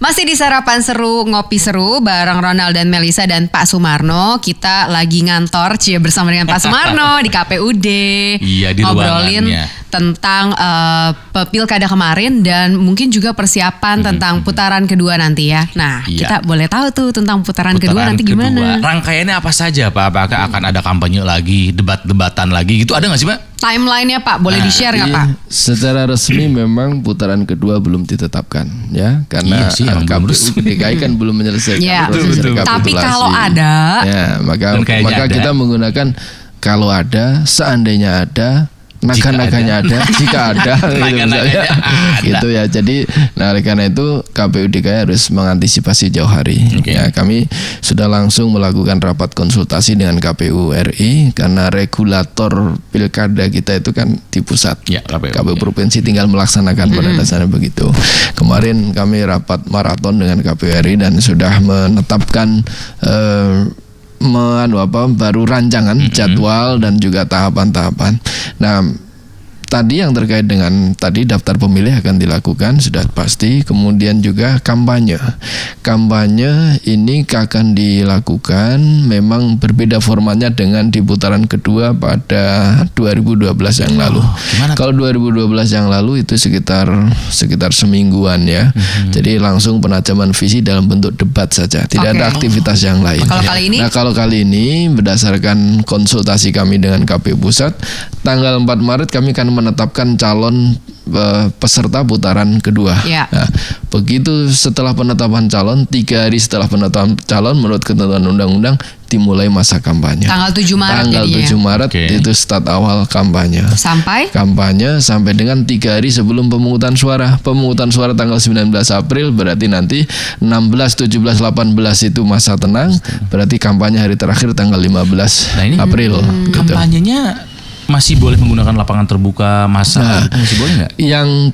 Masih di Sarapan Seru, Ngopi Seru bareng Ronald dan Melisa dan Pak Sumarno. Kita lagi ngantor bersama dengan Pak Sumarno di KPUD. Iya, di ngobrolin tentang pilkada kemarin dan mungkin juga persiapan tentang putaran kedua nanti ya. Nah, kita boleh tahu tuh tentang putaran kedua nanti gimana? Rangkaiannya apa saja Pak? Apakah akan ada kampanye lagi, debat-debatan lagi gitu? Ada nggak sih Pak? Timeline-nya Pak, boleh di-share nggak Pak? Secara resmi memang putaran kedua belum ditetapkan ya, karena KPU DKI kan belum menyelesaikan proses rekapitulasi. Tapi kalau ada, ya maka kita menggunakan kalau ada, seandainya ada, naga-naganya ada, jika ada, gitu ya. Jadi, oleh karena itu KPU DKI harus mengantisipasi jauh hari. Ya, kami sudah langsung melakukan rapat konsultasi dengan KPU RI karena regulator pilkada kita itu kan di pusat. KPU provinsi tinggal melaksanakan pada dasarnya begitu. Kemarin kami rapat maraton dengan KPU RI dan sudah menetapkan baru rancangan jadwal dan juga tahapan-tahapan. Nah, tadi yang terkait dengan daftar pemilih akan dilakukan sudah pasti. Kemudian juga kampanye ini akan dilakukan memang berbeda formatnya dengan di putaran kedua pada 2012 yang lalu. Kalau 2012 yang lalu itu sekitar semingguan ya. Jadi langsung penajaman visi dalam bentuk debat saja, tidak ada aktivitas yang lain. Kalau kali ini berdasarkan konsultasi kami dengan KPU Pusat, tanggal 4 Maret kami akan menetapkan calon peserta putaran kedua. Nah, begitu setelah penetapan calon, 3 hari setelah penetapan calon menurut ketentuan undang-undang dimulai masa kampanye. Tanggal 7 Maret Tanggal 7 Maret itu start awal kampanye. Sampai dengan 3 hari sebelum pemungutan suara. Pemungutan suara tanggal 19 April, berarti nanti 16, 17, 18 itu masa tenang. Berarti kampanye hari terakhir tanggal 15 April. Kampanyenya masih boleh menggunakan lapangan terbuka massa, masih boleh nggak? Yang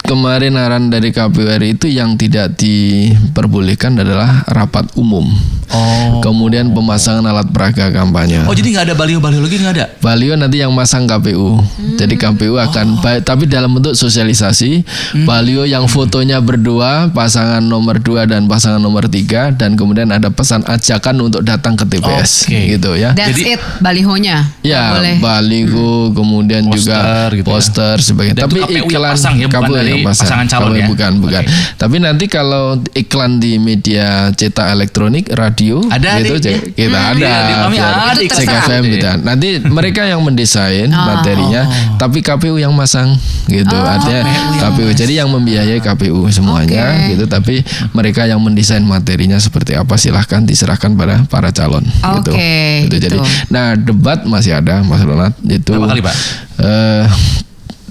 kemarin arahan dari KPU RI itu yang tidak diperbolehkan adalah rapat umum. Kemudian pemasangan alat peraga kampanye. Jadi nggak ada baliho-baliho lagi, nggak ada? Baliho nanti yang masang KPU. Jadi KPU akan, tapi dalam bentuk sosialisasi. Baliho yang fotonya berdua, pasangan nomor 2 dan pasangan nomor 3, dan kemudian ada pesan ajakan untuk datang ke TPS, gitu ya. That's it, balihonya. Ya, baliho, kemudian juga poster sebagainya. Tapi iklan KPU yang pasangan calon ya? Bukan. Tapi nanti kalau iklan di media cetak elektronik, radio, ada gitu, kita ada Cek FM gitu. Nanti mereka yang mendesain materinya, tapi KPU yang masang gitu. Artinya KPU, jadi yang membiayai KPU semuanya gitu, tapi mereka yang mendesain materinya seperti apa silahkan diserahkan pada para calon gitu. Jadi, nah debat masih ada Mas Ronald itu. Berapa kali Pak?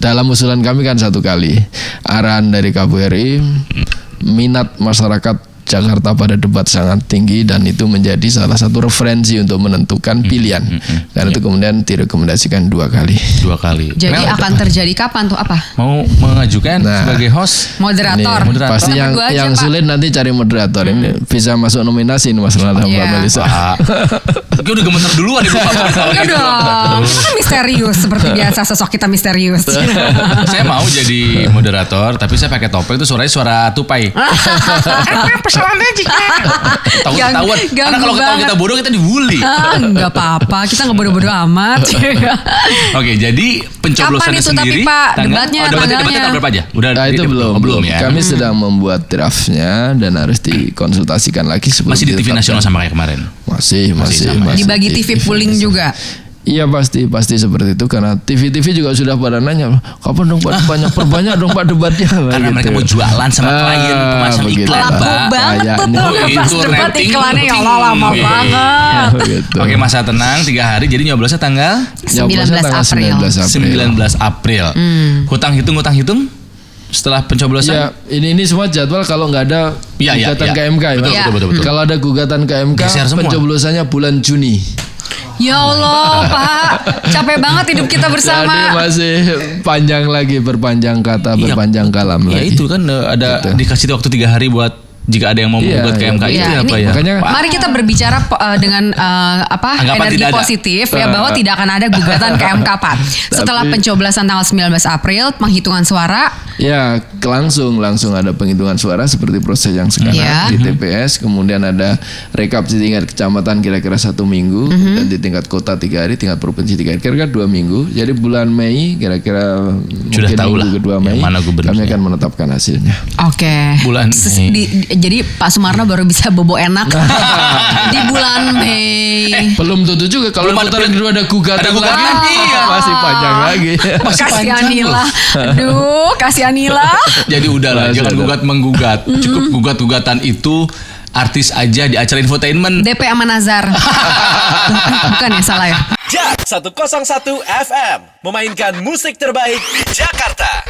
Dalam usulan kami kan 1 kali. Arahan dari KPU RI, minat masyarakat Jakarta pada debat sangat tinggi dan itu menjadi salah satu referensi untuk menentukan pilihan. Karena itu kemudian direkomendasikan 2 kali. Jadi akan terjadi kapan tuh apa? Mau mengajukan sebagai host moderator. Pasti yang sulit nanti cari moderator. Ini bisa masuk nominasi nih Mas Ronald Mbak Melisa. Gue udah gemeter duluan ibu Pak. Udah dong. Kita kan misterius seperti biasa, sosok kita misterius. Saya mau jadi moderator, tapi saya pakai topeng itu suaranya suara tupai. Tahu-tahuan. Karena kalau ketahuan kita bodoh kita dibully. Enggak apa-apa, kita nggak bodoh-bodoh amat. Oke, jadi pencoblosannya sendiri. Kapan itu tapi Pak debatnya? Debatnya tanggal berapa aja? Itu belum ya. Kami sedang membuat draftnya dan harus dikonsultasikan lagi sebelum. Masih di TV nasional sama kayak kemarin. Masih. Dibagi TV pooling juga. Iya pasti seperti itu karena TV juga sudah pada nanya kapan dong Pak perbanyak dong Pak debatnya. Karena gitu. Mereka mau jualan sama klien pemasang iklan Pak. Banget tuh debat iklannya ya Allah lama banget. Oke, masa tenang 3 hari jadi nyoblosnya tanggal 19 April. Hutang hitung setelah pencoblosan. Ya, ini semua jadwal kalau nggak ada gugatan ke MK ya. Betul. Kalau ada gugatan ke MK, pencoblosannya bulan Juni. Ya Allah Pak, capek banget hidup kita bersama. Jadi masih panjang lagi, berpanjang kata, berpanjang kalam lagi. Ya itu kan ada dikasih waktu 3 hari buat jika ada yang mau menggugat ke MK itu Iya, apa ini- ya? Makanya Mari kita berbicara dengan Anggapan energi tidak ada. positif ya, bahwa tidak akan ada gugatan ke MK, Pak. Setelah pencoblosan tanggal 19 April, penghitungan suara. ya langsung ada penghitungan suara seperti proses yang sekarang Iya. di TPS, kemudian ada rekap di tingkat kecamatan kira-kira 1 minggu, dan di tingkat kota 3 hari, tingkat provinsi 3 hari, kira-kira 2 minggu. Jadi bulan Mei kira-kira Sudah mungkin tahu minggu lah kedua yang Mei mana gubernurnya. kami akan menetapkan hasilnya. Oke. Bulan Mei. Jadi Pak Sumarno baru bisa bobo enak di bulan Mei. Belum tentu juga kalau Belum ada putaran kedua ada gugatan, ada gugatan, lagi, iya. masih panjang lagi. Kasihanilah. Aduh, kasihanilah. Jadi udahlah, Masih jangan ada. gugat-menggugat. Cukup gugat-gugatan itu artis aja di acara infotainment. DP sama Nazar. Bukan ya, salah ya. Jak 101 FM memainkan musik terbaik di Jakarta.